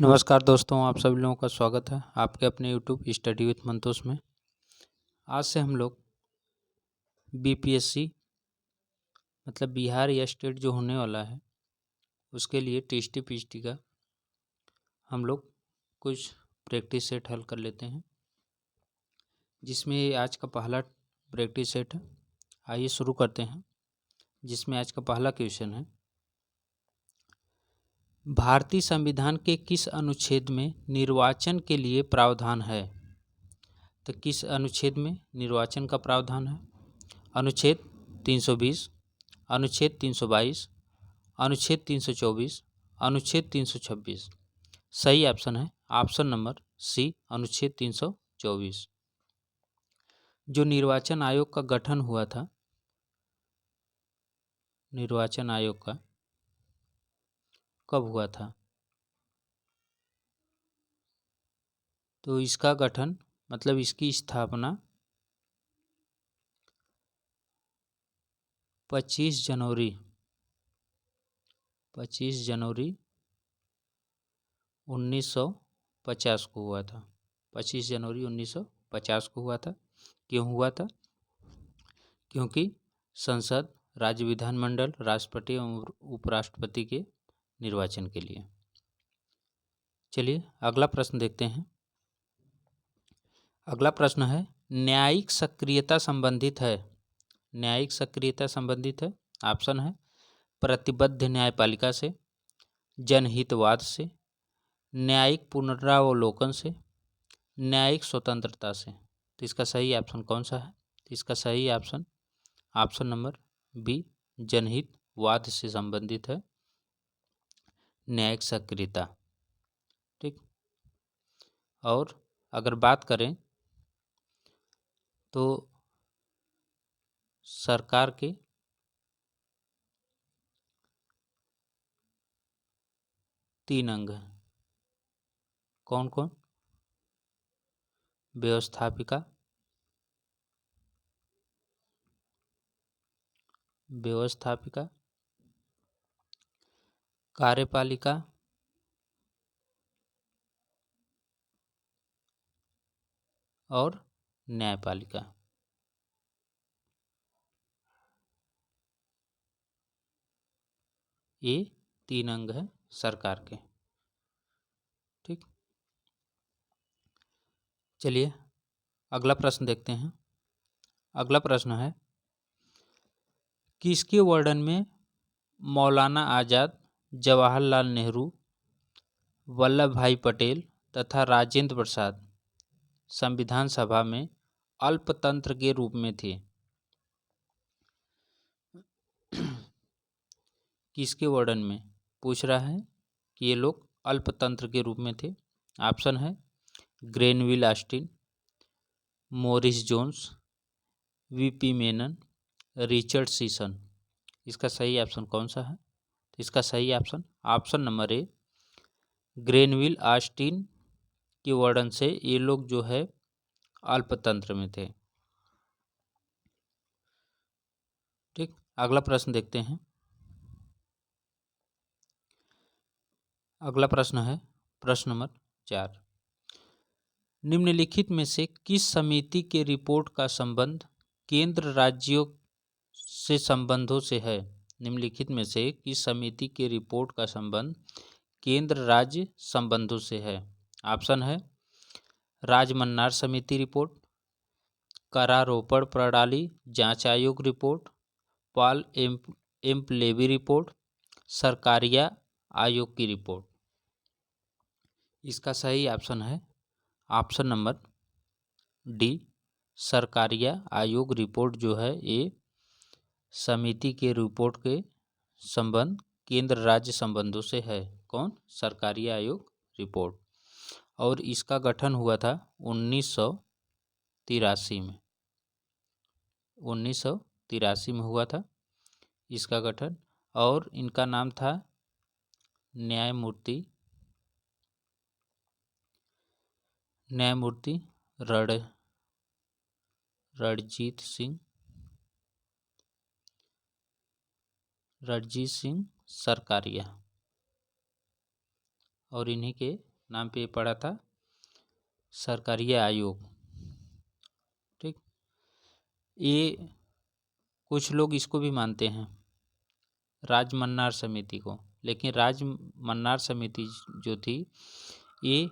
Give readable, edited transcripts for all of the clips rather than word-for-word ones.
नमस्कार दोस्तों, आप सभी लोगों का स्वागत है आपके अपने यूट्यूब स्टडी विथ मंतोष में। आज से हम लोग बीपीएससी मतलब बिहार या स्टेट जो होने वाला है उसके लिए टेस्टी पीएचडी का हम लोग कुछ प्रैक्टिस सेट हल कर लेते हैं, जिसमें आज का पहला प्रैक्टिस सेट है। आइए शुरू करते हैं, जिसमें आज का पहला क्वेश्चन है, भारतीय संविधान के किस अनुच्छेद में निर्वाचन के लिए प्रावधान है? तो किस अनुच्छेद में निर्वाचन का प्रावधान है? अनुच्छेद 320, अनुच्छेद 322, अनुच्छेद 324, अनुच्छेद 326। सही ऑप्शन है ऑप्शन नंबर सी, अनुच्छेद 324। जो निर्वाचन आयोग का गठन हुआ था, निर्वाचन आयोग का कब हुआ था? तो इसका गठन मतलब इसकी स्थापना 25 जनवरी 1950 को हुआ था। 25 जनवरी 1950 को हुआ था। क्यों हुआ था? क्योंकि संसद, राज्य विधानमंडल, राष्ट्रपति और उपराष्ट्रपति के निर्वाचन के लिए। चलिए अगला प्रश्न देखते हैं। अगला प्रश्न है, न्यायिक सक्रियता संबंधित है। न्यायिक सक्रियता संबंधित है। ऑप्शन है प्रतिबद्ध न्यायपालिका से, जनहितवाद से, न्यायिक पुनरावलोकन से, न्यायिक स्वतंत्रता से। तो इसका सही ऑप्शन कौन सा है? तो इसका सही ऑप्शन ऑप्शन नंबर बी, जनहितवाद से संबंधित है न्यायिक सक्रियता। ठीक। और अगर बात करें तो सरकार के 3 अंग हैं। कौन कौन? व्यवस्थापिका, कार्यपालिका और न्यायपालिका। ये 3 अंग हैं सरकार के। ठीक। चलिए अगला प्रश्न देखते हैं। अगला प्रश्न है, किसके वर्णन में मौलाना आज़ाद, जवाहरलाल नेहरू, वल्लभ भाई पटेल तथा राजेंद्र प्रसाद संविधान सभा में अल्पतंत्र के रूप में थे? किसके वर्णन में पूछ रहा है कि ये लोग अल्पतंत्र के रूप में थे? ऑप्शन है Granville Austin, Morris Jones, VP Menon, Richard Sisson. इसका सही ऑप्शन कौन सा है? तो इसका सही option option number A, Granville Austin के वर्णन से ये लोग जो है अल्पतंत्र में थे। ठीक। अगला प्रश्न देखते हैं। अगला प्रश्न है प्रश्न नंबर 4, निम्नलिखित में से किस समिति के रिपोर्ट का संबंध केंद्र राज्यों से संबंधों से है? निम्नलिखित में से किस समिति के रिपोर्ट का संबंध केंद्र राज्य संबंधों से है? ऑप्शन है राजमन्नार समिति रिपोर्ट, करारोपण प्रणाली जांच आयोग रिपोर्ट, पॉल एम्पलेवी रिपोर्ट, सरकारिया आयोग की रिपोर्ट। इसका सही ऑप्शन है ऑप्शन नंबर डी, सरकारिया आयोग रिपोर्ट जो है ये समिति के रिपोर्ट के संबंध केंद्र राज्य संबंधों से है। कौन? सरकारिया आयोग रिपोर्ट। और इसका गठन हुआ था 1983 में। 1983 में हुआ था इसका गठन। और इनका नाम था न्यायमूर्ति रणजीत सिंह सरकारिया। और इन्हीं के नाम पे पड़ा था सरकारीय आयोग। ठीक, ये कुछ लोग इसको भी मानते हैं राजमन्नार समिति को, लेकिन राजमन्नार समिति जो थी ये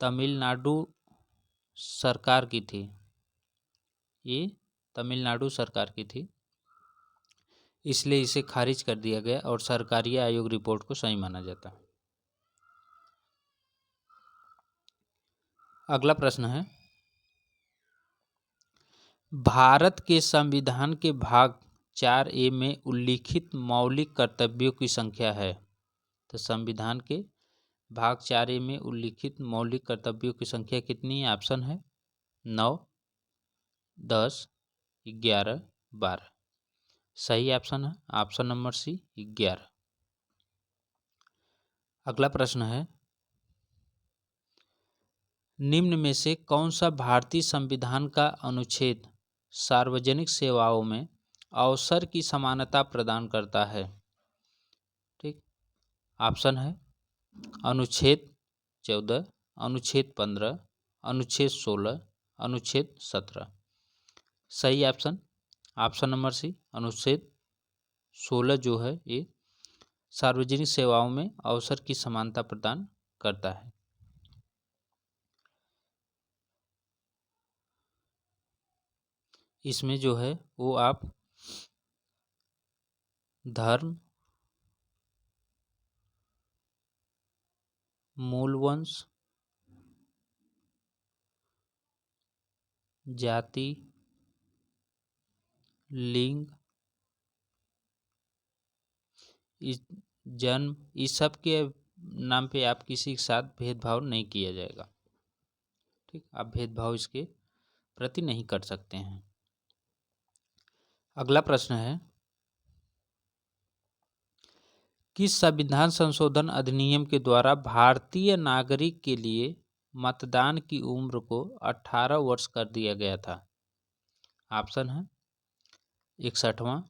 तमिलनाडु सरकार की थी, ये तमिलनाडु सरकार की थी, इसलिए इसे खारिज कर दिया गया और सरकारीय आयोग रिपोर्ट को सही माना जाता। अगला प्रश्न है, भारत के संविधान के भाग 4A में उल्लिखित मौलिक कर्तव्यों की संख्या है। तो संविधान के भाग 4A में उल्लिखित मौलिक कर्तव्यों की संख्या कितनी है? ऑप्शन है 9, 10, 11, 12। सही ऑप्शन है ऑप्शन नंबर सी 11। अगला प्रश्न है, निम्न में से कौन सा भारतीय संविधान का अनुच्छेद सार्वजनिक सेवाओं में अवसर की समानता प्रदान करता है? ठीक, ऑप्शन है अनुच्छेद 14, अनुच्छेद 15, अनुच्छेद 16, अनुच्छेद 17। सही ऑप्शन ऑप्शन नंबर सी अनुच्छेद 16 जो है ये सार्वजनिक सेवाओं में अवसर की समानता प्रदान करता है। इसमें जो है वो आप धर्म, मूल वंश, जाति, लिंग, इस जन्म, इस सब के नाम पे आप किसी के साथ भेदभाव नहीं किया जाएगा। ठीक, आप भेदभाव इसके प्रति नहीं कर सकते हैं। अगला प्रश्न है, किस संविधान संशोधन अधिनियम के द्वारा भारतीय नागरिक के लिए मतदान की उम्र को 18 वर्ष कर दिया गया था? ऑप्शन है 61वां,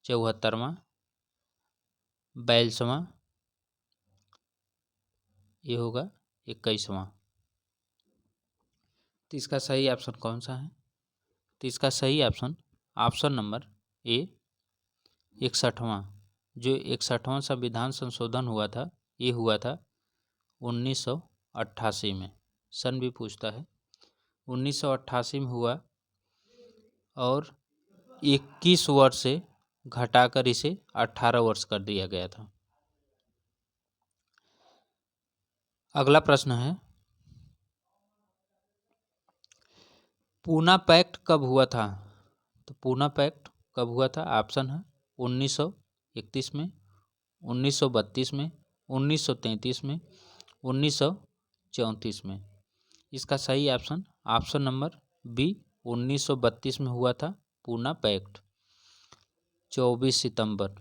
74वां, 42वां, ये होगा 21वां। तो इसका सही ऑप्शन कौन सा है? तो इसका सही ऑप्शन ऑप्शन नंबर ए 61वां। जो 61वां संविधान संशोधन हुआ था ये हुआ था 1988 में। सन भी पूछता है, 1988 में हुआ और 21 वर्ष से घटाकर इसे 18 वर्ष कर दिया गया था। अगला प्रश्न है, पूना पैक्ट कब हुआ था? तो पूना पैक्ट कब हुआ था? ऑप्शन है 1931 में, 1932 में, 1933 में, 1934 में। इसका सही ऑप्शन ऑप्शन नंबर बी 1932 में हुआ था पूना पैक्ट। 24 सितंबर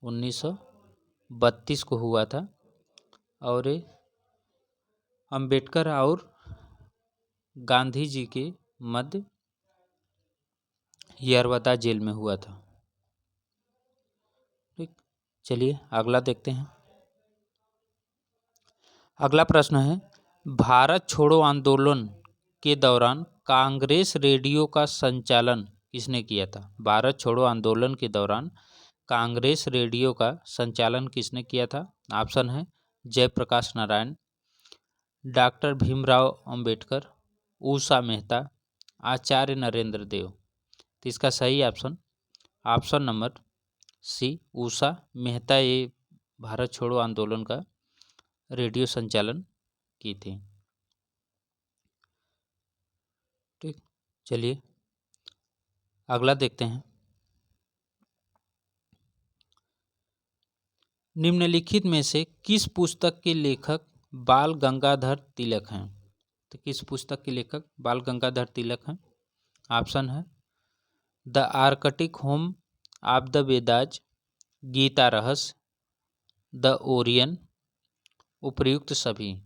1932 को हुआ था और ये अंबेडकर और गांधी जी के मध्य यरवदा जेल में हुआ था। ठीक, चलिए अगला देखते हैं। अगला प्रश्न है, भारत छोड़ो आंदोलन के दौरान कांग्रेस रेडियो का संचालन किसने किया था? भारत छोड़ो आंदोलन के दौरान कांग्रेस रेडियो का संचालन किसने किया था? ऑप्शन है जयप्रकाश नारायण, डॉक्टर भीमराव अंबेडकर, उषा मेहता, आचार्य नरेंद्र देव। तो इसका सही ऑप्शन ऑप्शन नंबर सी उषा मेहता ये भारत छोड़ो आंदोलन का रेडियो संचालन की थी। ठीक, चलिए अगला देखते हैं। निम्नलिखित में से किस पुस्तक के लेखक बाल गंगाधर तिलक हैं? तो किस पुस्तक के लेखक बाल गंगाधर तिलक हैं? ऑप्शन है the Arctic home of the Vedas, Gita Rahasya, the Orion, उपर्युक्त सभी।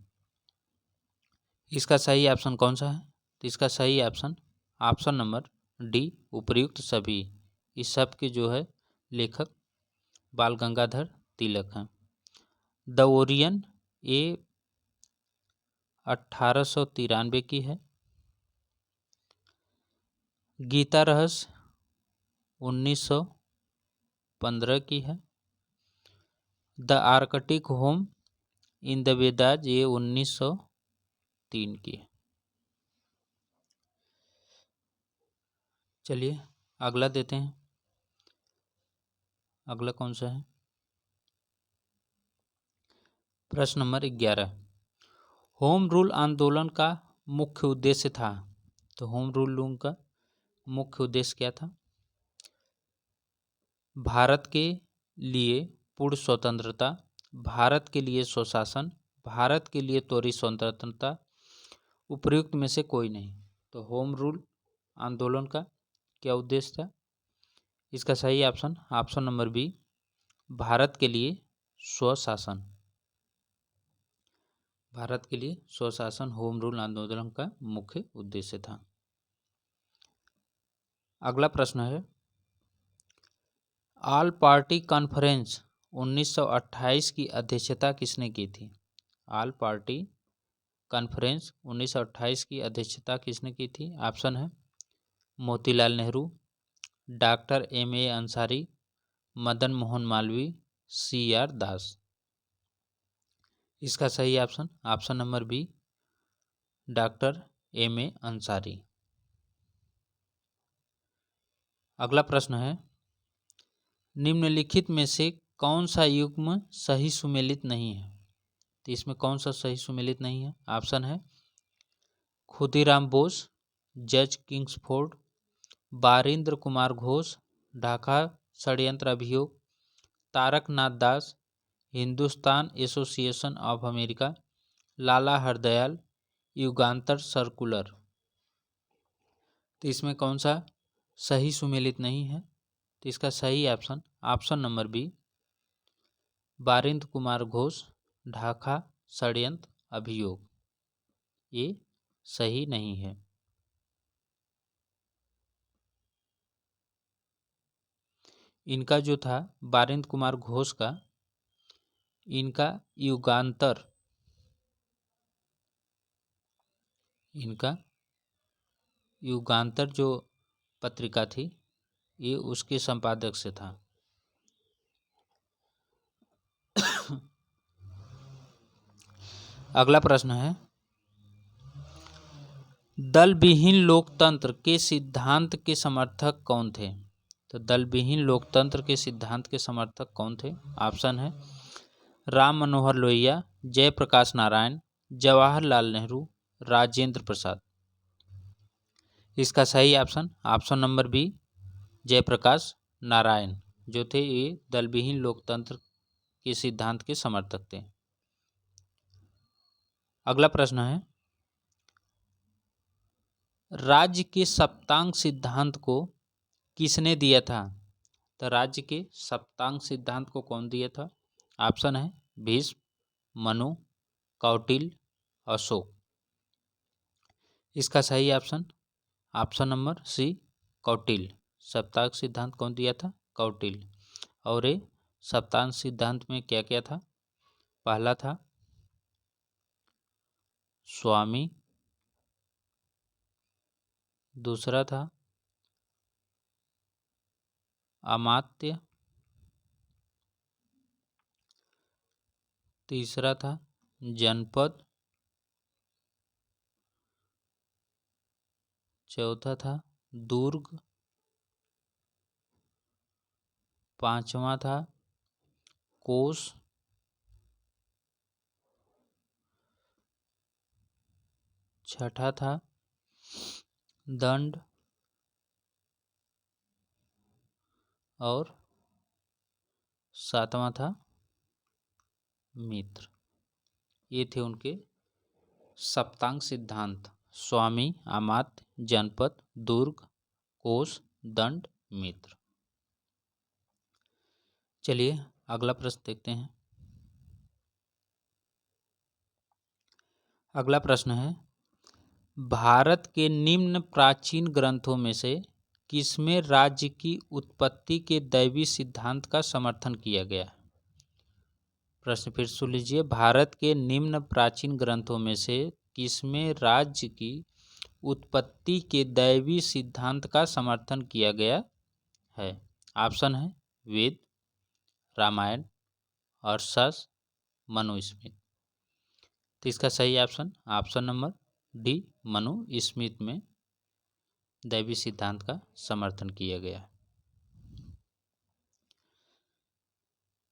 इसका सही ऑप्शन कौन सा है? तो इसका सही ऑप्शन ऑप्शन नंबर डी उपर्युक्त सभी। इस सब के जो है लेखक बाल गंगाधर तिलक हैं। द ओरियन ये 1893 की है। गीता रहस्य 1915 की है। The Arctic home in the Vedas ये 1903 की है। चलिए अगला देते हैं। अगला कौन सा है? प्रश्न नंबर 11। होम रूल आंदोलन का मुख्य उद्देश्य था। तो होम रूल का मुख्य उद्देश्य क्या था? भारत के लिए पूर्ण स्वतंत्रता, भारत के लिए स्वशासन, भारत के लिए त्वरित स्वतंत्रता, उपयुक्त में से कोई नहीं। तो होम रूल आंदोलन का क्या उद्देश्य था? इसका सही ऑप्शन नंबर बी, भारत के लिए स्वशासन। भारत के लिए स्वशासन होम रूल आंदोलन का मुख्य उद्देश्य था। अगला प्रश्न है, ऑल पार्टी कॉन्फ्रेंस 1928 की अध्यक्षता किसने की थी? ऑल पार्टी कॉन्फ्रेंस 1928 की अध्यक्षता किसने की थी? ऑप्शन है Motilal Nehru, doctor M.A. Ansari, Madan Mohan Malaviya, C.R. Das. इसका सही option number B, doctor M.A. Ansari. अगला प्रश्न है, निम्नलिखित में से कौन सा युग्म सही सुमेलित नहीं है? तो इसमें कौन सा सही सुमेलित नहीं है? ऑप्शन है खुदीराम बोस, जज किंग्सफोर्ड, बारिंद्र कुमार घोष, ढाका षड्यंत्र अभियोग, Taraknath Das, Hindustan association of America, Lala Hardayal, Yugantar circular. तो इसमें कौन सा सही सुमेलित नहीं है? तो इसका सही option number B, Barindra Kumar Ghosh, Dhaka षड्यंत्र अभियोग, ये सही नहीं है। इनका जो था बारिंद्र कुमार घोष का, इनका युगांतर जो पत्रिका थी, ये उसके संपादक से था। अगला प्रश्न है, दल विहीन लोकतंत्र के सिद्धांत के समर्थक कौन थे? तो दल विहीन लोकतंत्र के सिद्धांत के समर्थक कौन थे? ऑप्शन है राम मनोहर लोहिया, जयप्रकाश नारायण, जवाहरलाल नेहरू, राजेंद्र प्रसाद। इसका सही option number B, Jayaprakash Narayan जो थे ये दल विहीन लोकतंत्र के सिद्धांत के समर्थक थे। अगला प्रश्न है, राज्य के सप्तांग सिद्धांत को किसने दिया था? तो राज्य के सप्तांग सिद्धांत को कौन दिया था? ऑप्शन है भीष्म, मनु, कौटिल्य, अशोक। इसका सही ऑप्शन नंबर सी, कौटिल्य। सप्तांग सिद्धांत कौन दिया था? कौटिल्य। और ये सप्तांग सिद्धांत में क्या क्या था? पहला था स्वामी, दूसरा था अमात्य, तीसरा था जनपद, चौथा था दुर्ग, पांचवा था कोष, छठा था दंड और सातवां था मित्र। ये थे उनके सप्तांग सिद्धांत, स्वामी, अमात्य, जनपद, दुर्ग, कोष, दंड, मित्र। चलिए अगला प्रश्न देखते हैं। अगला प्रश्न है, भारत के निम्न प्राचीन ग्रंथों में से किसमें राज्य की उत्पत्ति के दैवी सिद्धांत का समर्थन किया गया? प्रश्न फिर सुन लीजिए। भारत के निम्न प्राचीन ग्रंथों में से किसमें राज्य की उत्पत्ति के दैवी सिद्धांत का समर्थन किया गया है? ऑप्शन है वेद, रामायण, अर्थशास्त्र, मनुस्मृति। तो इसका सही ऑप्शन नंबर डी, मनुस्मृति में दैवी सिद्धांत का समर्थन किया गया।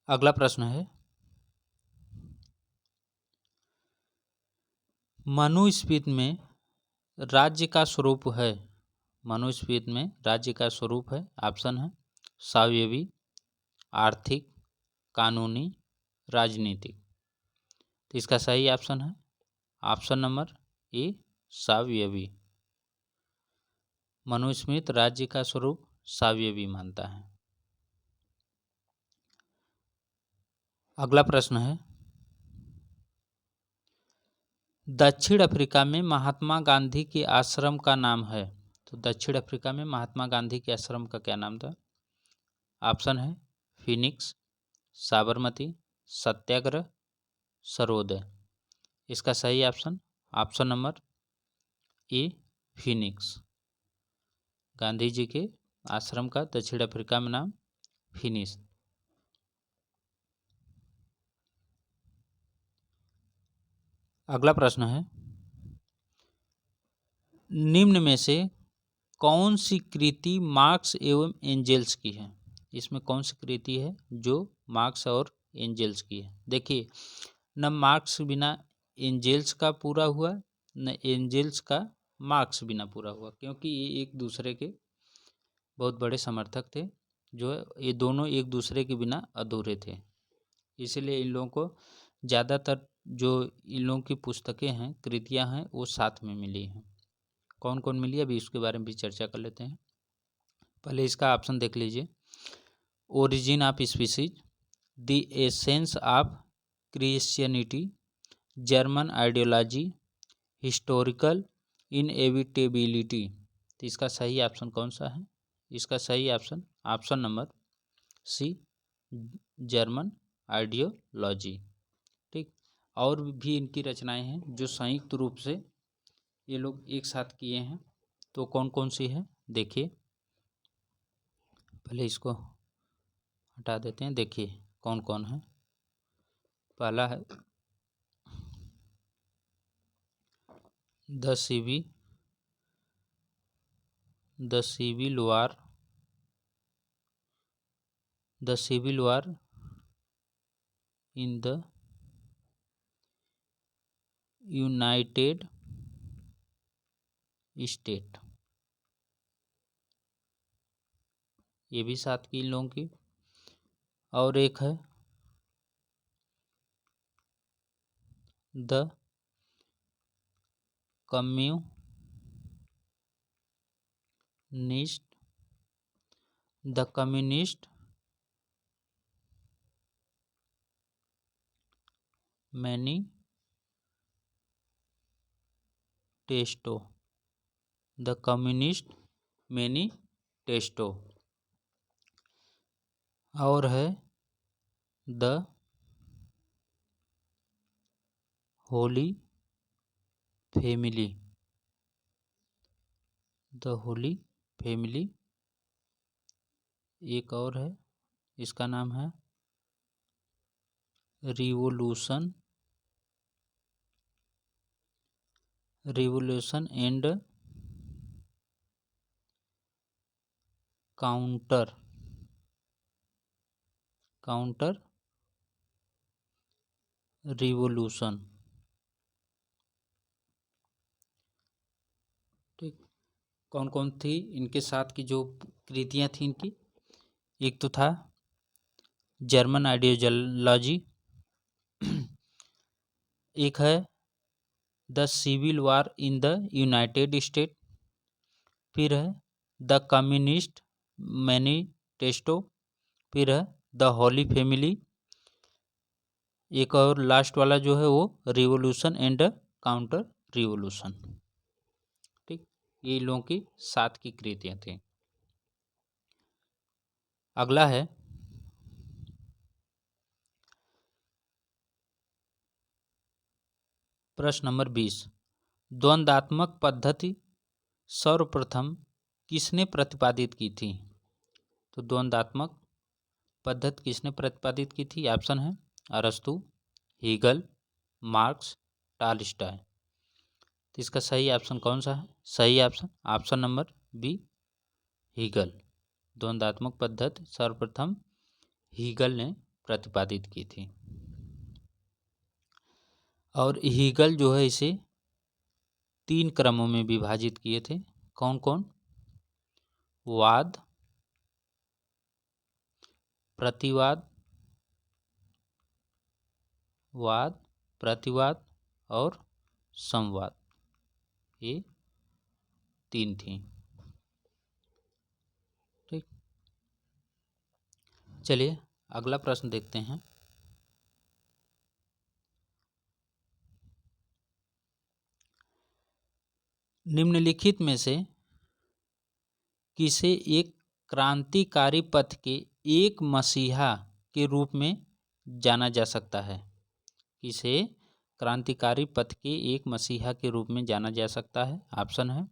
अगला प्रश्न है, मनुस्मृति में राज्य का स्वरूप है। मनुस्मृति में राज्य का स्वरूप है। ऑप्शन है स्वायत्त, आर्थिक, कानूनी, राजनीतिक। तो इसका सही ऑप्शन है ऑप्शन नंबर ए, स्वायत्त। मनुस्मृति राज्य का स्वरूप स्वायत्त मानता है। अगला प्रश्न है, दक्षिण अफ्रीका में महात्मा गांधी के आश्रम का नाम है। तो दक्षिण अफ्रीका में महात्मा गांधी के आश्रम का क्या नाम था? ऑप्शन है फिनिक्स, साबरमती, सत्याग्रह, सर्वोदय। इसका सही option number A, Phoenix. Gandhi ji के आश्रम का दक्षिण अफ्रीका में नाम फिनिक्स। अगला प्रश्न है, निम्न में से कौन सी कृति मार्क्स एवं एंजेल्स की है? इसमें कौन सी कृति है जो मार्क्स और एंजेल्स की है? देखिए, न मार्क्स बिना एंजेल्स का पूरा हुआ, न एंजेल्स का मार्क्स बिना पूरा हुआ, क्योंकि ये एक दूसरे के बहुत बड़े समर्थक थे। जो है ये दोनों एक दूसरे के बिना अधूरे थे। इसीलिए इन लोगों को ज़्यादातर जो इन लोगों की पुस्तकें हैं, कृतियाँ हैं, वो साथ में मिली हैं। कौन कौन मिली अभी उसके बारे में भी चर्चा कर लेते हैं। पहले इसका ऑप्शन देख लीजिए। Origin of species, the essence of Christianity, German ideology, historical inevitability. तो इसका सही ऑप्शन कौन सा है? इसका सही option number C, German ideology. ठीक, और भी इनकी रचनाएं हैं जो संयुक्त रूप से ये लोग एक साथ किए हैं। तो कौन कौन सी है देखिए, पहले इसको हटा देते हैं। देखिए कौन कौन है। पहला है the civil war in the United State. ये भी साथ की इन लोगों की। और एक है द कम्युनिस्ट मैनिफेस्टो। और है द होली फैमिली। एक और है, इसका नाम है रिवोल्यूशन एंड काउंटर रिवोल्यूशन। ठीक, कौन कौन थी इनके साथ की जो कृतियाँ थी इनकी? एक तो था जर्मन आइडियोलॉजी, एक है the civil war in the United State, फिर है द कम्युनिस्ट मैनिफेस्टो, फिर है द होली फैमिली, एक और लास्ट वाला जो है वो रिवोल्यूशन एंड काउंटर रिवोल्यूशन। ठीक, ये लोगों की 7 की कृतियाँ थी। अगला है प्रश्न नंबर 20। द्वंद्वात्मक पद्धति सर्वप्रथम किसने प्रतिपादित की थी? तो द्वंद्वात्मक पद्धति किसने प्रतिपादित की थी? ऑप्शन है अरस्तु, हीगल, मार्क्स, टॉलस्टॉय। तो इसका सही ऑप्शन कौन सा है? सही ऑप्शन नंबर बी, हीगल। द्वंद्वात्मक पद्धति सर्वप्रथम हीगल ने प्रतिपादित की थी। और हीगल जो है इसे 3 क्रमों में विभाजित किए थे। कौन कौन? वाद, प्रतिवाद, वाद, प्रतिवाद और संवाद, ये 3 थी। ठीक, चलिए अगला प्रश्न देखते हैं। निम्नलिखित में से किसे एक क्रांतिकारी पथ के एक मसीहा के रूप में जाना जा सकता है? किसे क्रांतिकारी पथ के एक मसीहा के रूप में जाना जा सकता है? ऑप्शन है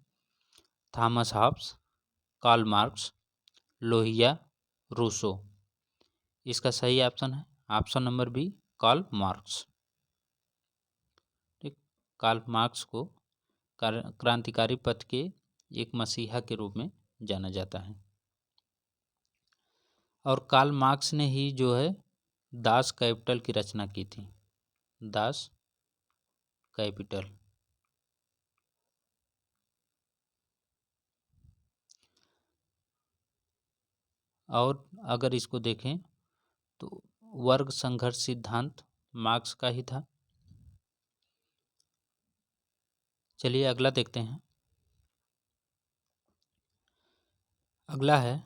Thomas Hobbes, Karl Marx, Lohia, Rousseau. इसका सही ऑप्शन है option number B, Karl Marx. ठीक, कार्ल मार्क्स को क्रांतिकारी पथ के एक मसीहा के रूप में जाना जाता है। और कार्ल मार्क्स ने ही जो है दास कैपिटल की रचना की थी। Das Kapital. और अगर इसको देखें तो वर्ग संघर्ष सिद्धांत मार्क्स का ही था। चलिए अगला देखते हैं। अगला है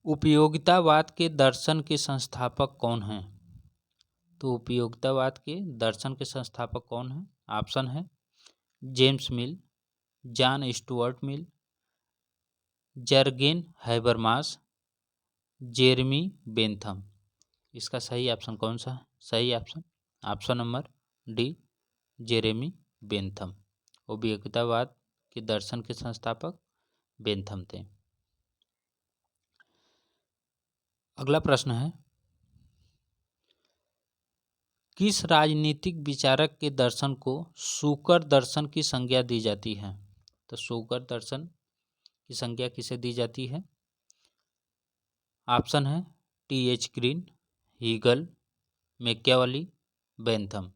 उपयोगितावाद के दर्शन के संस्थापक कौन हैं? तो उपयोगितावाद के दर्शन के संस्थापक कौन हैं? ऑप्शन है जेम्स मिल, John Stuart Mill, Jurgen Habermas, Jeremy Bentham. इसका सही ऑप्शन कौन सा है? सही option number D, Jeremy Bentham. उपयोगितावाद के दर्शन के संस्थापक बेंथम थे। अगला प्रश्न है किस राजनीतिक विचारक के दर्शन को सूकर दर्शन की संज्ञा दी जाती है? तो सूकर दर्शन की संज्ञा किसे दी जाती है? ऑप्शन है T H. Green, Hegel, Machiavelli, Bentham.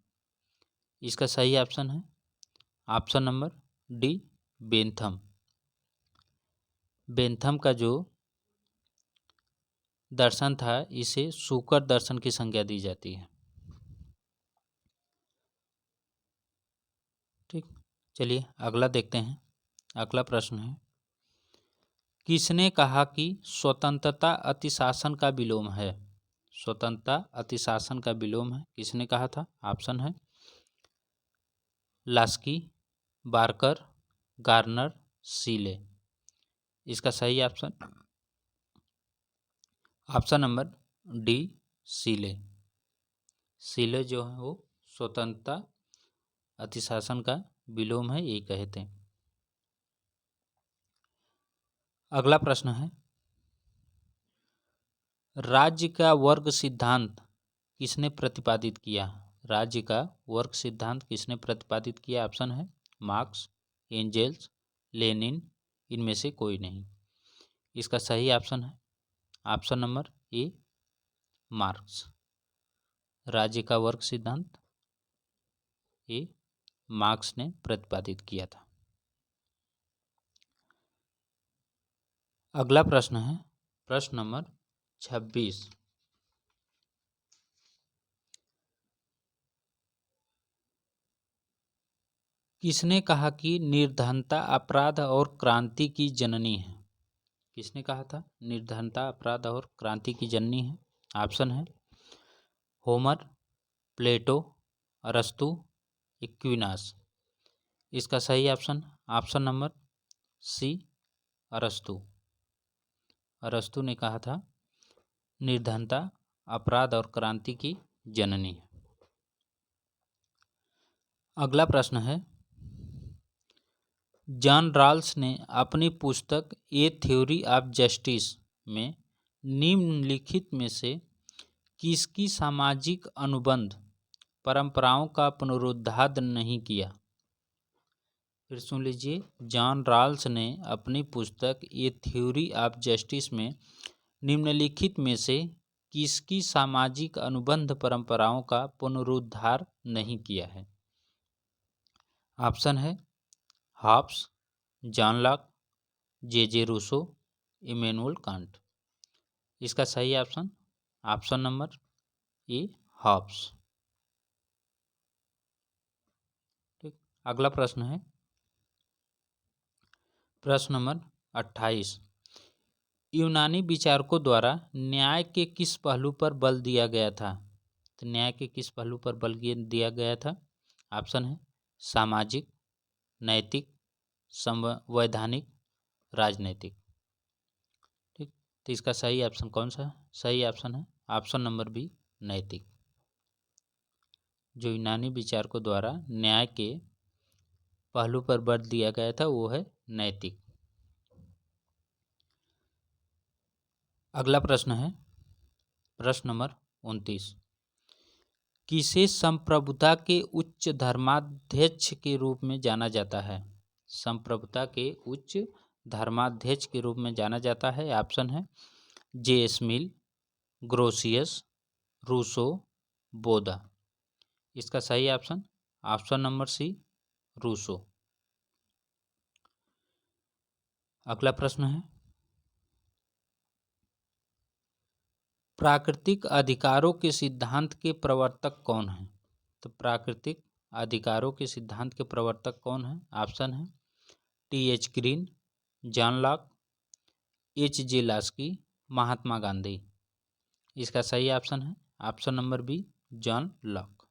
इसका सही ऑप्शन है option number D, Bentham. Bentham का जो दर्शन था इसे सूकर दर्शन की संज्ञा दी जाती है। ठीक, चलिए अगला देखते हैं। अगला प्रश्न है किसने कहा कि स्वतंत्रता अतिशासन का विलोम है? स्वतंत्रता अतिशासन का विलोम है, किसने कहा था? ऑप्शन है लास्की, बार्कर, गार्नर, सीले। इसका सही ऑप्शन नंबर डी, सीले। सीले जो है वो स्वतंत्रता अतिशासन का विलोम है, ये कहे थे। अगला प्रश्न है राज्य का वर्ग सिद्धांत किसने प्रतिपादित किया? राज्य का वर्ग सिद्धांत किसने प्रतिपादित किया? ऑप्शन है मार्क्स, एंजेल्स, लेनिन, इनमें से कोई नहीं। इसका सही ऑप्शन है ऑप्शन नंबर ए, मार्क्स। राज्य का वर्ग सिद्धांत ए, मार्क्स ने प्रतिपादित किया था। अगला प्रश्न है प्रश्न नंबर 26। किसने कहा कि निर्धनता अपराध और क्रांति की जननी है? किसने कहा था निर्धनता अपराध और क्रांति की जननी है? ऑप्शन है होमर, प्लेटो, अरस्तु, इक्विनास। इसका सही ऑप्शन नंबर सी, अरस्तु। अरस्तु ने कहा था निर्धनता, अपराध और क्रांति की जननी है। अगला प्रश्न है, जॉन रॉल्स ने अपनी पुस्तक ए थ्योरी ऑफ जस्टिस में निम्नलिखित में से किसकी सामाजिक अनुबंध परंपराओं का पुनरुद्धार नहीं किया? फिर सुन लीजिए, जॉन रॉल्स ने अपनी पुस्तक ए थ्योरी ऑफ जस्टिस में निम्नलिखित में से किसकी सामाजिक अनुबंध परंपराओं का पुनरुद्धार नहीं किया है? ऑप्शन है हॉब्स, जॉन लॉक, जे रूसो, इमैनुअल कांट। इसका सही ऑप्शन नंबर ए हॉब्स। ठीक, अगला प्रश्न है प्रश्न नंबर 28। यूनानी विचारकों द्वारा न्याय के किस पहलू पर बल दिया गया था? तो न्याय के किस पहलू पर बल दिया गया था? ऑप्शन है सामाजिक, नैतिक, संवैधानिक, राजनैतिक। ठीक, तो इसका सही ऑप्शन कौन सा है? सही ऑप्शन है ऑप्शन नंबर बी, नैतिक। जो यूनानी विचारकों द्वारा न्याय के पहलू पर बल दिया गया था वो है नैतिक। अगला प्रश्न है प्रश्न नंबर 29। किसे संप्रभुता के उच्च धर्माध्यक्ष के रूप में जाना जाता है? संप्रभुता के उच्च धर्माध्यक्ष के रूप में जाना जाता है। ऑप्शन है जे.एस. मिल, ग्रोशियस, रूसो, बोधा। इसका सही ऑप्शन नंबर सी, रूसो। अगला प्रश्न है प्राकृतिक अधिकारों के सिद्धांत के प्रवर्तक कौन हैं? तो प्राकृतिक अधिकारों के सिद्धांत के प्रवर्तक कौन हैं? ऑप्शन है T H. Green, John Locke, H J. Laski, Mahatma Gandhi. इसका सही ऑप्शन है option number B, John Locke.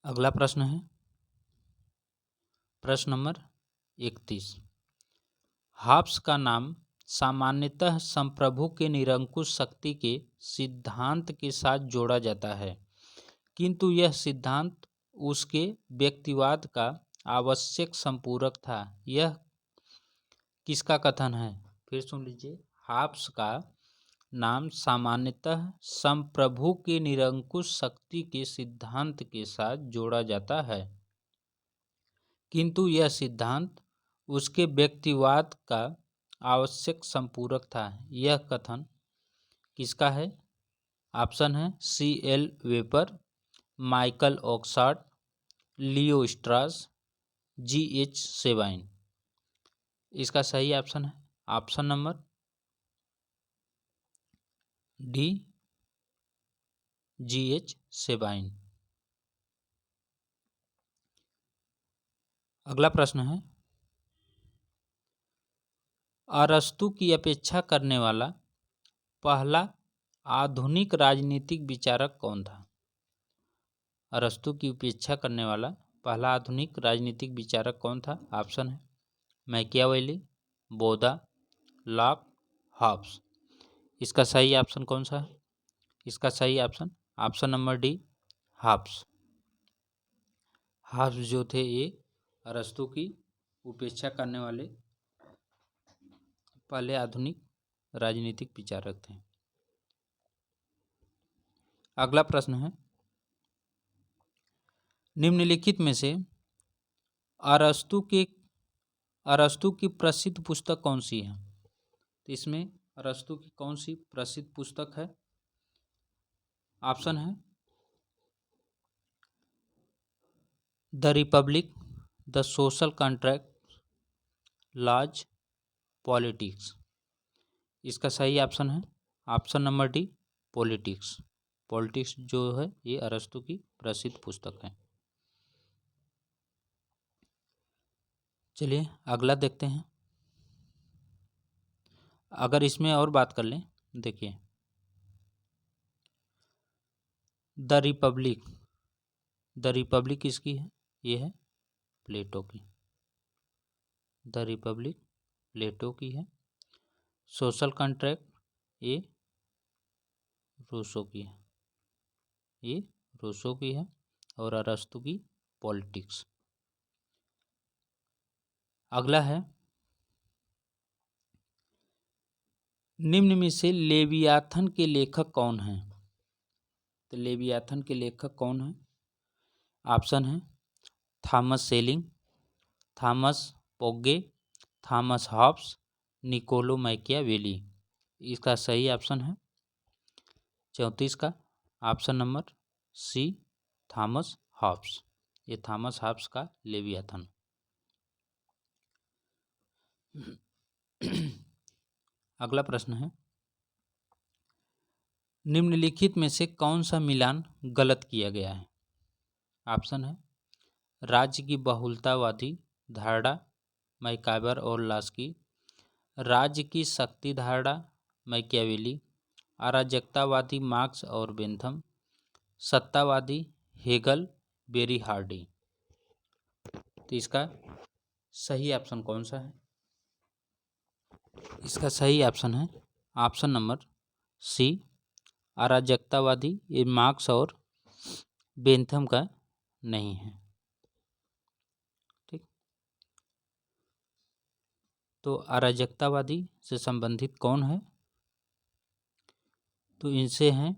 अगला प्रश्न है प्रश्न नंबर 31। हॉब्स का नाम सामान्यतः संप्रभु के निरंकुश शक्ति के सिद्धांत के साथ जोड़ा जाता है, किंतु यह सिद्धांत उसके व्यक्तिवाद का आवश्यक संपूरक था। यह किसका कथन है? फिर सुन लीजिए, हॉब्स का नाम सामान्यतः संप्रभु के निरंकुश शक्ति के सिद्धांत के साथ जोड़ा जाता है, किंतु यह सिद्धांत उसके व्यक्तिवाद का आवश्यक संपूरक था। यह कथन किसका है? ऑप्शन है C.L. वेपर, माइकल ऑक्सफोर्ड, लियो स्ट्रॉस, G.H. सेबाइन। इसका सही ऑप्शन है option number D, G.H. Sabine. अगला प्रश्न है अरस्तु की अपेक्षा करने वाला पहला आधुनिक राजनीतिक विचारक कौन था? अरस्तु की उपेक्षा करने वाला पहला आधुनिक राजनीतिक विचारक कौन था? ऑप्शन है मैकियावेली, बोधा, लॉक, हॉब्स। इसका सही ऑप्शन कौन सा है? इसका सही option number D, Hobbes. Hobbes जो थे ये अरस्तु की उपेक्षा करने वाले पहले आधुनिक राजनीतिक विचारक थे। अगला प्रश्न है निम्नलिखित में से अरस्तु की प्रसिद्ध पुस्तक कौन सी है? तो इसमें अरस्तु की कौन सी प्रसिद्ध पुस्तक है? ऑप्शन है the Republic, the social contract, laws, politics. इसका सही ऑप्शन है option number D, politics. Politics जो है ये अरस्तु की प्रसिद्ध पुस्तक है। चलिए अगला देखते हैं। अगर इसमें और बात कर लें, देखिए द रिपब्लिक किसकी है? ये है प्लेटो की। द रिपब्लिक प्लेटो की है। सोशल कॉन्ट्रैक्ट ये रूसो की है, ये रूसो की है, और अरस्तु की पॉलिटिक्स। अगला है, निम्न में से लेवियाथन के लेखक कौन हैं? तो लेवियाथन के लेखक कौन हैं? ऑप्शन है Thomas Schelling, Thomas Pogge, Thomas Hobbes, Niccolo Machiavelli. इसका सही ऑप्शन है 34 का option number C, Thomas Hobbes. ये थॉमस हॉब्स का लेवियाथन। अगला प्रश्न है, निम्नलिखित में से कौन सा मिलान गलत किया गया है? ऑप्शन है राज्य की बहुलतावादी धारणा मैकाइवर और लास्की, राज्य की शक्ति धारणा मैकियावेली, अराजकतावादी मार्क्स और बेंथम, सत्तावादी हेगल बेरी हार्डी। तो इसका सही ऑप्शन कौन सा है? इसका सही ऑप्शन है ऑप्शन नंबर सी, अराजकतावादी। ये मार्क्स और बेंथम का नहीं है। ठीक, तो अराजकतावादी से संबंधित कौन है? तो इनसे हैं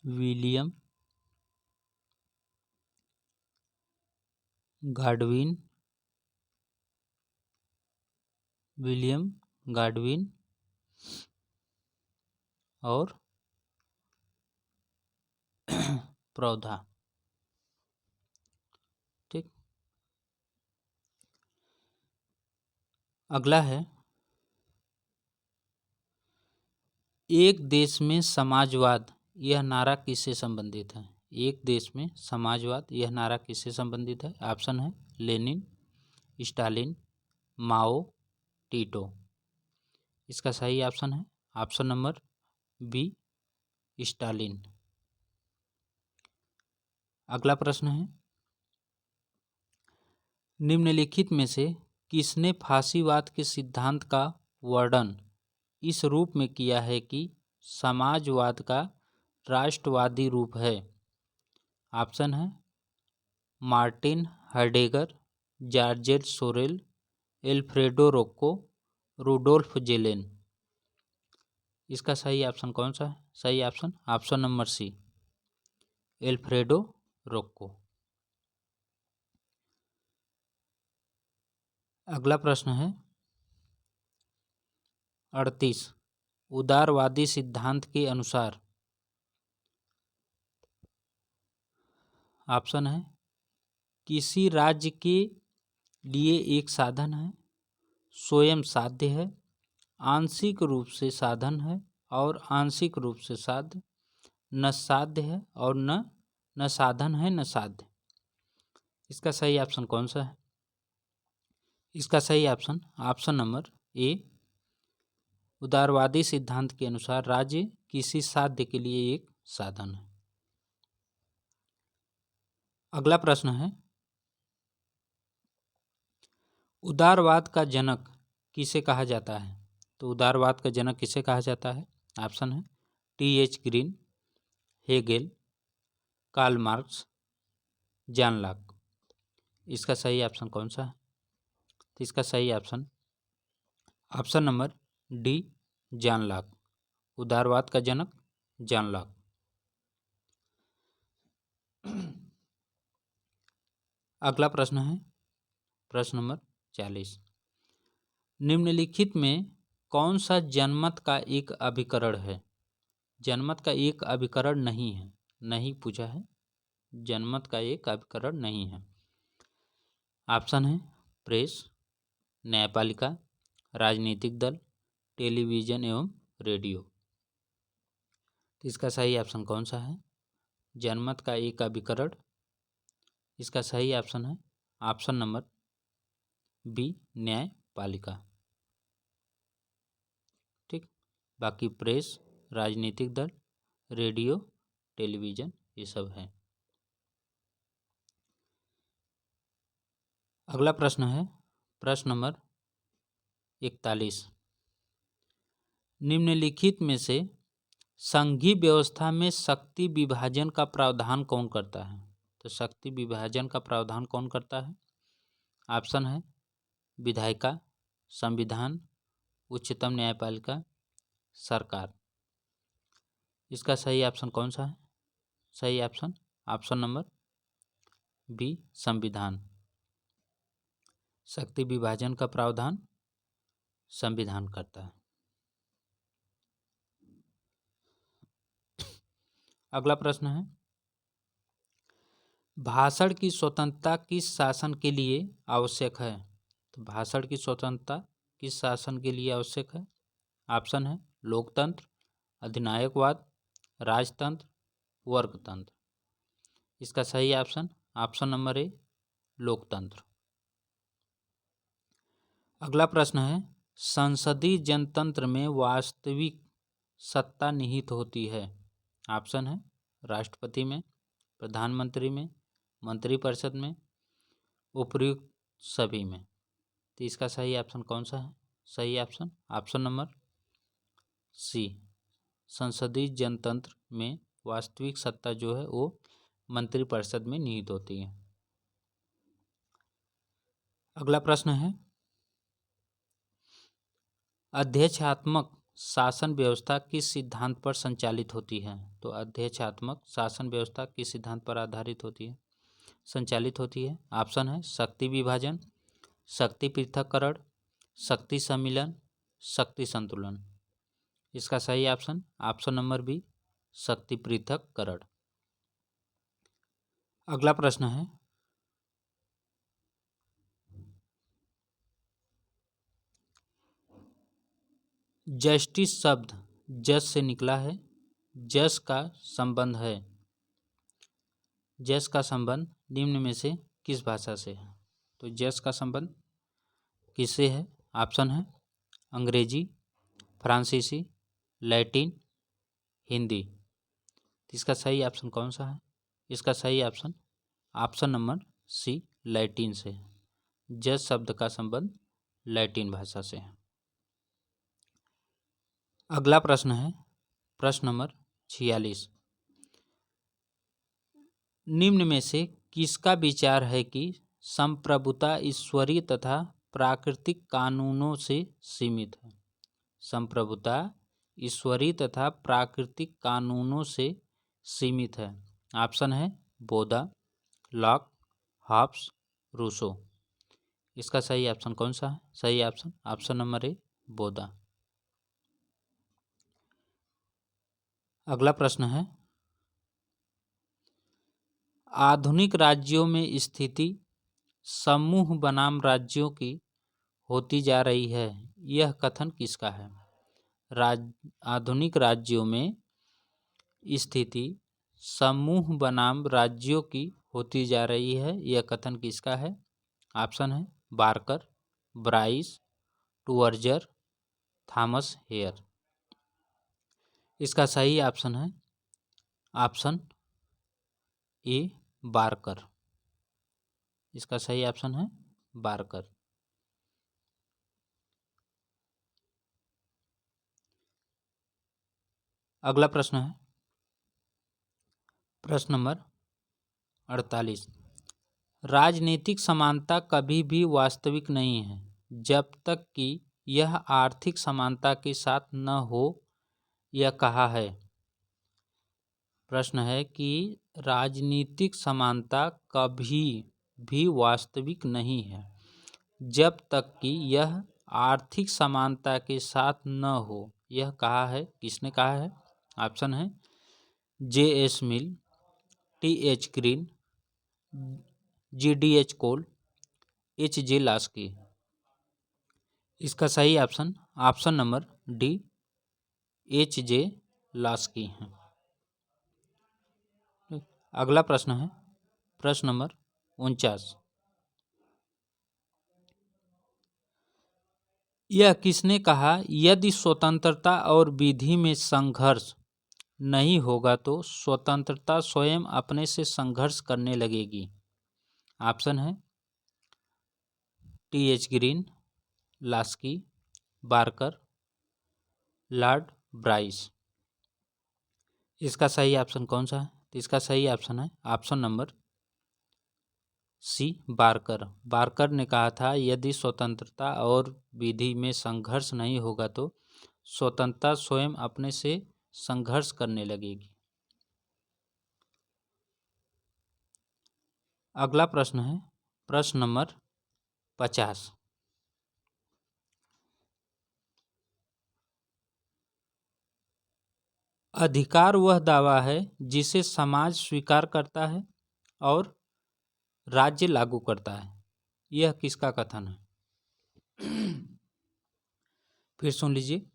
विलियम गाडविन, विलियम गाडविन और प्रौधा। ठीक, अगला है, एक देश में समाजवाद यह नारा किससे संबंधित है? एक देश में समाजवाद यह नारा किससे संबंधित है? ऑप्शन है लेनिन, स्टालिन, माओ, टीटो। इसका सही ऑप्शन है ऑप्शन नंबर बी, स्टालिन। अगला प्रश्न है, निम्नलिखित में से किसने फांसीवाद के सिद्धांत का वर्णन इस रूप में किया है कि समाजवाद का राष्ट्रवादी रूप है? ऑप्शन है Martin Heidegger, Georges Sorel, Alfredo Rocco, Rudolf Kjellen. इसका सही ऑप्शन कौन सा है? सही option option number C, Alfredo Rocco. अगला प्रश्न है 38, उदारवादी सिद्धांत के अनुसार ऑप्शन है किसी राज्य के लिए एक साधन है, स्वयं साध्य है, आंशिक रूप से साधन है और आंशिक रूप से साध्य, न साध्य है और न साधन है न साध्य। इसका सही ऑप्शन कौन सा है? इसका सही ऑप्शन ऑप्शन नंबर ए, उदारवादी सिद्धांत के अनुसार राज्य किसी साध्य के लिए एक साधन है। अगला प्रश्न है, उदारवाद का जनक किसे कहा जाता है? तो उदारवाद का जनक किसे कहा जाता है? ऑप्शन है T H. Green, Hegel, Karl Marx, John Locke. इसका सही ऑप्शन कौन सा है? तो इसका सही option option number D, John Locke. उदारवाद का जनक जॉन लॉक। अगला प्रश्न है प्रश्न नंबर 40, निम्नलिखित में कौन सा जनमत का एक अभिकरण है? जनमत का एक अभिकरण नहीं है, नहीं पूछा है, जनमत का एक अभिकरण नहीं है। ऑप्शन है प्रेस, न्यायपालिका, राजनीतिक दल, टेलीविजन एवं रेडियो। तो इसका सही ऑप्शन कौन सा है? जनमत का एक अभिकरण। इसका सही ऑप्शन है ऑप्शन नंबर बी, न्यायपालिका। ठीक, बाकी प्रेस, राजनीतिक दल, रेडियो, टेलीविजन ये सब है। अगला प्रश्न है प्रश्न नंबर 41। निम्नलिखित में से संघीय व्यवस्था में शक्ति विभाजन का प्रावधान कौन करता है? तो शक्ति विभाजन का प्रावधान कौन करता है? ऑप्शन है विधायिका, संविधान, उच्चतम न्यायपालिका, सरकार। इसका सही ऑप्शन कौन सा है? सही ऑप्शन नंबर बी, संविधान। शक्ति विभाजन का प्रावधान संविधान करता है। अगला प्रश्न है भाषण की स्वतंत्रता किस शासन के लिए आवश्यक है? तो भाषण की स्वतंत्रता किस शासन के लिए आवश्यक है? ऑप्शन है लोकतंत्र, अधिनायकवाद, राजतंत्र, वर्गतंत्र। इसका सही ऑप्शन नंबर ए, लोकतंत्र। अगला प्रश्न है संसदीय जनतंत्र में वास्तविक सत्ता निहित होती है। ऑप्शन है राष्ट्रपति में, प्रधानमंत्री में, मंत्रिपरिषद में, उपयुक्त सभी में। तो इसका सही ऑप्शन कौन सा है? सही ऑप्शन नंबर सी, संसदीय जनतंत्र में वास्तविक सत्ता जो है वो मंत्रिपरिषद में निहित होती है। अगला प्रश्न है अध्यक्षात्मक शासन व्यवस्था किस सिद्धांत पर संचालित होती है? तो अध्यक्षात्मक शासन व्यवस्था किस सिद्धांत पर आधारित होती है, संचालित होती है? ऑप्शन है शक्ति विभाजन, शक्ति पृथक्करण, शक्ति सम्मिलन, शक्ति संतुलन। इसका सही ऑप्शन नंबर बी, शक्ति पृथक्करण। अगला प्रश्न है जस्टिस शब्द जज से निकला है। जज का संबंध है, जज का संबंध निम्न में से किस भाषा से है? तो जज का संबंध किससे है? ऑप्शन है अंग्रेजी, फ्रांसीसी, लैटिन, हिंदी। इसका सही ऑप्शन कौन सा है? इसका सही ऑप्शन नंबर सी, लैटिन से है। जज शब्द का संबंध लैटिन भाषा से है। अगला प्रश्न है प्रश्न नंबर 46। निम्न में से किसका विचार है कि संप्रभुता ईश्वरीय तथा प्राकृतिक कानूनों से सीमित है? संप्रभुता ईश्वरीय तथा प्राकृतिक कानूनों से सीमित है। ऑप्शन है बोधा, लॉक, हॉब्स, रूसो। इसका सही ऑप्शन कौन सा है? सही ऑप्शन नंबर ए, बोधा। अगला प्रश्न है आधुनिक राज्यों में स्थिति समूह बनाम राज्यों की होती जा रही है, यह कथन किसका है? आधुनिक राज्यों में स्थिति समूह बनाम राज्यों की होती जा रही है, यह कथन किसका है? ऑप्शन है बार्कर, ब्राइस, टूअर्जर, थॉमस हेयर। इसका सही ऑप्शन है ऑप्शन ए, बार्कर। इसका सही ऑप्शन है बार्कर। अगला प्रश्न है प्रश्न नंबर 48। राजनीतिक समानता कभी भी वास्तविक नहीं है जब तक कि यह आर्थिक समानता के साथ न हो, यह कहा है। प्रश्न है कि राजनीतिक समानता कभी भी वास्तविक नहीं है जब तक कि यह आर्थिक समानता के साथ न हो, यह कहा है। किसने कहा है? ऑप्शन है जे.एस. मिल, टी.एच. ग्रीन, जी.डी.एच. कोल, एच.जे. लास्की। इसका सही ऑप्शन नंबर डी, एच.जे. लास्की है। अगला प्रश्न है प्रश्न नंबर 49। यह किसने कहा यदि स्वतंत्रता और विधि में संघर्ष नहीं होगा तो स्वतंत्रता स्वयं अपने से संघर्ष करने लगेगी? ऑप्शन है T H. Green, Laski, Barker, Lord Bryce. इसका सही ऑप्शन कौन सा है? तो इसका सही ऑप्शन है option number C, Barker. Barker ने कहा था यदि स्वतंत्रता और विधि में संघर्ष नहीं होगा तो स्वतंत्रता स्वयं अपने से संघर्ष करने लगेगी। अगला प्रश्न है प्रश्न नंबर 50। अधिकार वह दावा है जिसे समाज स्वीकार करता है और राज्य लागू करता है। यह किसका कथन है? फिर सुन लीजिए।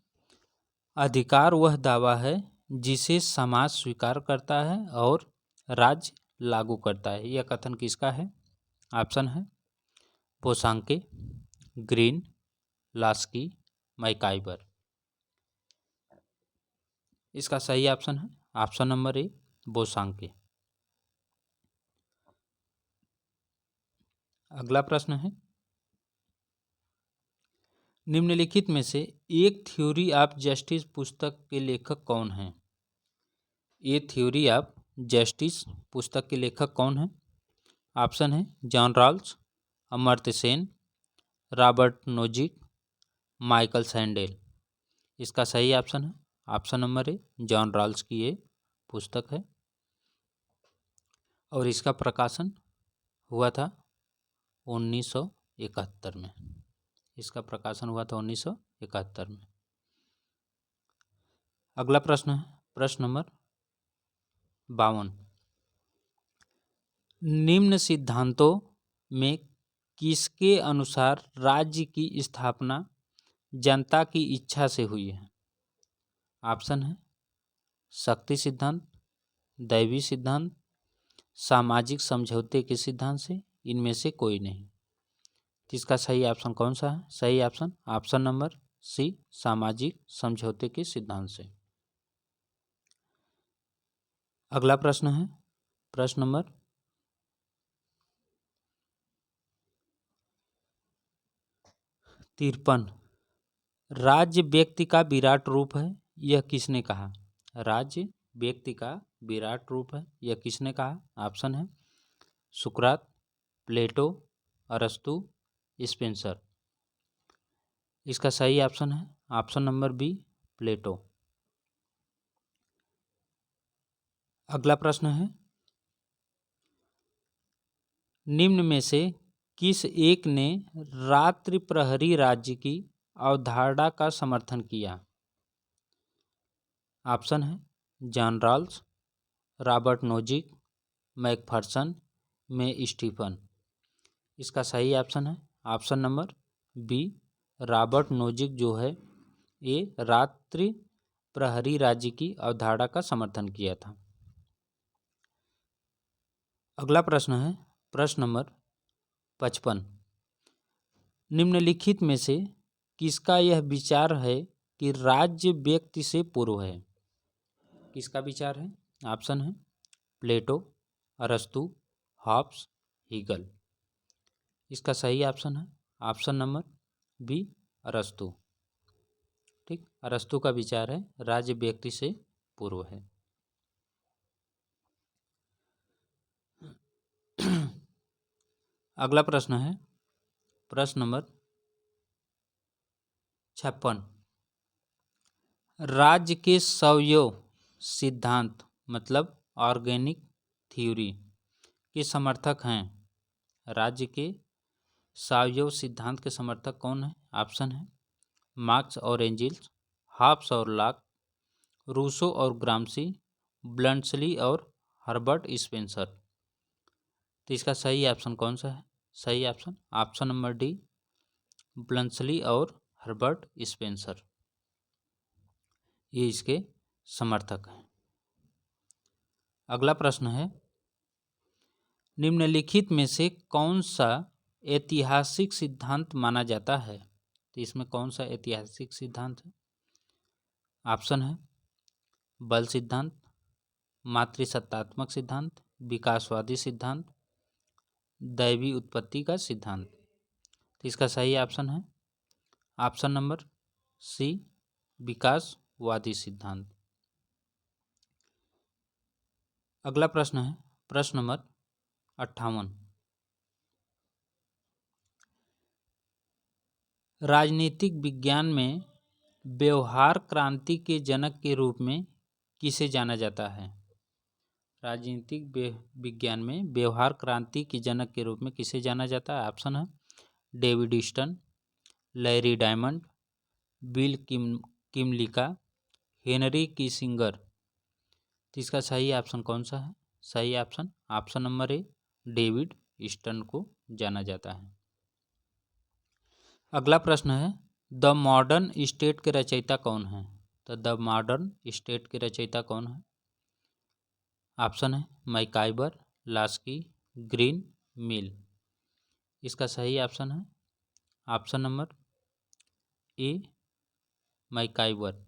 अधिकार वह दावा है जिसे समाज स्वीकार करता है और राज्य लागू करता है। यह कथन किसका है? ऑप्शन है बोसांके, ग्रीन, लास्की, मैकाइबर। इसका सही ऑप्शन है ऑप्शन नंबर ए, बोसांके। अगला प्रश्न है निम्नलिखित में से एक थ्योरी ऑफ जस्टिस पुस्तक के लेखक कौन हैं? ये थ्योरी ऑफ जस्टिस पुस्तक के लेखक कौन हैं? ऑप्शन है John Rawls, Amartya Sen, Robert Nozick, Michael Sandel. इसका सही ऑप्शन है option number A, John Rawls की ये पुस्तक है और इसका प्रकाशन हुआ था 1971 में। इसका प्रकाशन हुआ था 1971 में। अगला प्रश्न है प्रश्न नंबर 52। निम्न सिद्धांतों में किसके अनुसार राज्य की स्थापना जनता की इच्छा से हुई है? ऑप्शन है शक्ति सिद्धांत, दैवी सिद्धांत, सामाजिक समझौते के सिद्धांत से, इनमें से कोई नहीं। इसका सही ऑप्शन कौन सा है? सही ऑप्शन ऑप्शन नंबर सी, सामाजिक समझौते के सिद्धांत से। अगला प्रश्न है प्रश्न नंबर 53। राज्य व्यक्ति का विराट रूप है, यह किसने कहा? राज्य व्यक्ति का विराट रूप है, यह किसने कहा? ऑप्शन है सुकरात, प्लेटो, अरस्तु, स्पेंसर। इसका सही ऑप्शन है ऑप्शन नंबर बी, प्लेटो। अगला प्रश्न है निम्न में से किस एक ने रात्रि प्रहरी राज्य की अवधारणा का समर्थन किया? ऑप्शन है John Rawls, Robert Nozick, Macpherson, में स्टीफन। इसका सही ऑप्शन है option number B, Robert Nozick जो है ये रात्रि प्रहरी राज्य की अवधारणा का समर्थन किया था। अगला प्रश्न है प्रश्न नंबर 55। निम्नलिखित में से किसका यह विचार है कि राज्य व्यक्ति से पूर्व है? किसका विचार है? ऑप्शन है प्लेटो, अरस्तु, हॉब्स, हीगल। इसका सही ऑप्शन है ऑप्शन नंबर बी, अरस्तु। ठीक, अरस्तु का विचार है राज्य व्यक्ति से पूर्व है। अगला प्रश्न है प्रश्न नंबर 56। राज्य के स्वयं सिद्धांत मतलब ऑर्गेनिक थ्योरी के समर्थक हैं। राज्य के स्वयं सिद्धांत के समर्थक कौन है? ऑप्शन है मार्क्स और एंजिल्स, हॉब्स और लॉक, रूसो और ग्राम्सी, ब्लंट्सली और हर्बर्ट स्पेंसर। तो इसका सही ऑप्शन कौन सा है? सही ऑप्शन ऑप्शन नंबर डी, ब्लंट्सली और हर्बर्ट स्पेंसर, ये इसके समर्थक हैं। अगला प्रश्न है निम्नलिखित में से कौन सा ऐतिहासिक सिद्धांत माना जाता है? तो इसमें कौन सा ऐतिहासिक सिद्धांत है? ऑप्शन है बल सिद्धांत, मातृसत्तात्मक सिद्धांत, विकासवादी सिद्धांत, दैवी उत्पत्ति का सिद्धांत। तो इसका सही ऑप्शन है ऑप्शन नंबर सी, विकासवादी सिद्धांत। अगला प्रश्न है प्रश्न नंबर 58। राजनीतिक विज्ञान में व्यवहार क्रांति के जनक के रूप में किसे जाना जाता है? राजनीतिक विज्ञान में व्यवहार क्रांति के जनक के रूप में किसे जाना जाता है? ऑप्शन है David Easton, Larry Diamond, Bill Kymlicka, Henry Kissinger. तो इसका सही ऑप्शन कौन सा है? सही option option number A, David Easton को जाना जाता है। अगला प्रश्न है द मॉडर्न स्टेट के रचयिता कौन है? तो द मॉडर्न स्टेट के रचयिता कौन है? ऑप्शन है मैकाइबर, लास्की, ग्रीन, मिल। इसका सही ऑप्शन है ऑप्शन नंबर ए, मैकाइबर।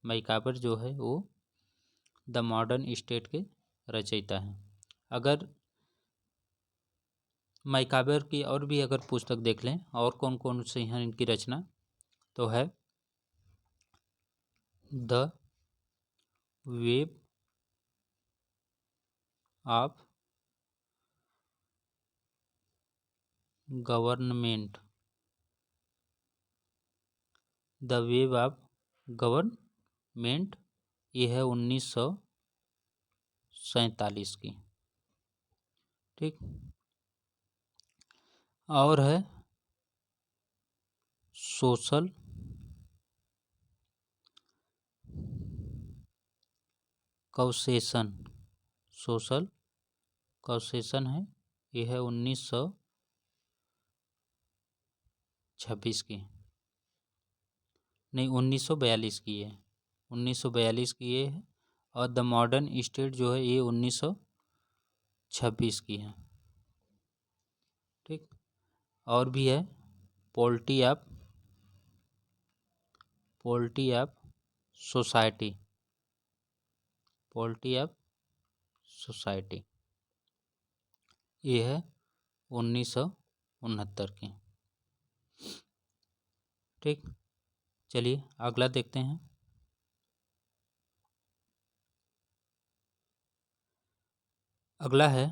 मैकाइबर जो है वो द मॉडर्न स्टेट के रचयिता हैं। अगर मैकाइबर की और भी अगर पुस्तक देख लें और कौन कौन से हैं इनकी रचना, तो है the web of government, the web of government, ये है 1947 की। ठीक, और है सोशल कॉसेशन, सोशल कॉसेशन है, ये है 1926 की, नहीं 1942 की है, 1942 की ये है। और द मॉडर्न स्टेट जो है ये 1926 की है। ठीक, और भी है polity of society, polity of society, ये है 1969 की। ठीक, चलिए अगला देखते हैं। अगला है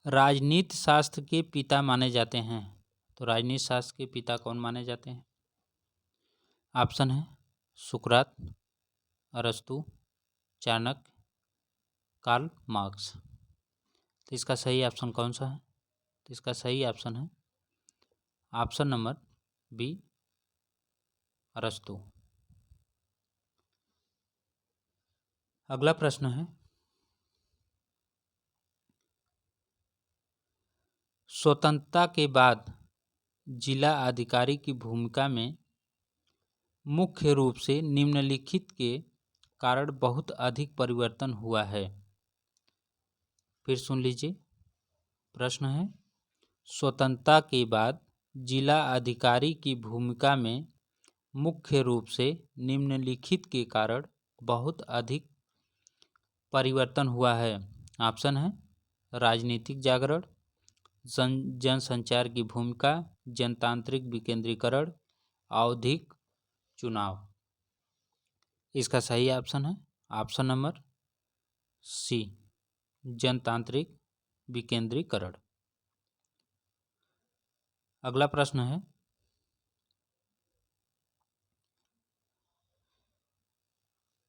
राजनीति शास्त्र के पिता माने जाते हैं। तो राजनीति शास्त्र के पिता कौन माने जाते हैं? ऑप्शन है सुकरात, अरस्तु, चाणक्य, कार्ल मार्क्स। तो इसका सही ऑप्शन कौन सा है? तो इसका सही ऑप्शन है ऑप्शन नंबर बी, अरस्तु। अगला प्रश्न है स्वतंत्रता के बाद जिला अधिकारी की भूमिका में मुख्य रूप से निम्नलिखित के कारण बहुत अधिक परिवर्तन हुआ है। फिर सुन लीजिए, प्रश्न है स्वतंत्रता के बाद जिला अधिकारी की भूमिका में मुख्य रूप से निम्नलिखित के कारण बहुत अधिक परिवर्तन हुआ है। ऑप्शन है राजनीतिक जागरण, जनसंचार की भूमिका, जनतांत्रिक विकेंद्रीकरण, आवधिक चुनाव। इसका सही ऑप्शन है ऑप्शन नंबर सी, जनतांत्रिक विकेंद्रीकरण। अगला प्रश्न है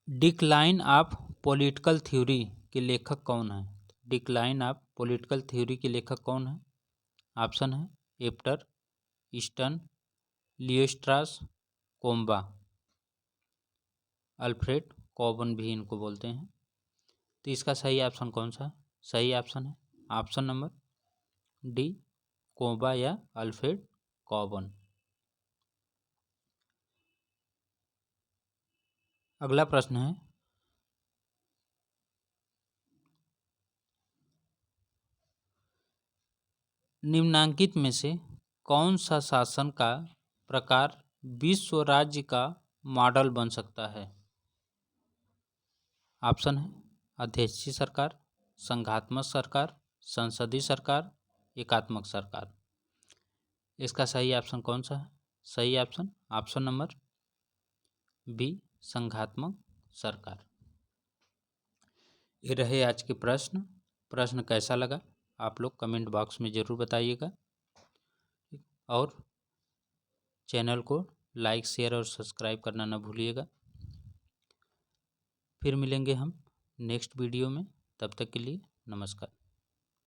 डिक्लाइन ऑफ पॉलिटिकल थ्योरी के लेखक कौन है? डिक्लाइन ऑफ पॉलिटिकल थ्योरी के लेखक कौन है? ऑप्शन है एप्टर, ईस्टन, लियोस्ट्रास, कोम्बा, अल्फ्रेड कॉबन भी इनको बोलते हैं। तो इसका सही ऑप्शन कौन सा है? सही ऑप्शन है ऑप्शन नंबर डी, कोम्बा या अल्फ्रेड कॉबन। अगला प्रश्न है निम्नांकित में से कौन सा शासन का प्रकार विश्व राज्य का मॉडल बन सकता है? ऑप्शन है अध्यक्षीय सरकार, संघात्मक सरकार, संसदीय सरकार, एकात्मक सरकार। इसका सही ऑप्शन कौन सा है? सही ऑप्शन ऑप्शन नंबर बी, संघात्मक सरकार। ये रहे आज के प्रश्न कैसा लगा आप लोग कमेंट बॉक्स में ज़रूर बताइएगा, और चैनल को लाइक शेयर और सब्सक्राइब करना ना भूलिएगा। फिर मिलेंगे हम नेक्स्ट वीडियो में, तब तक के लिए नमस्कार।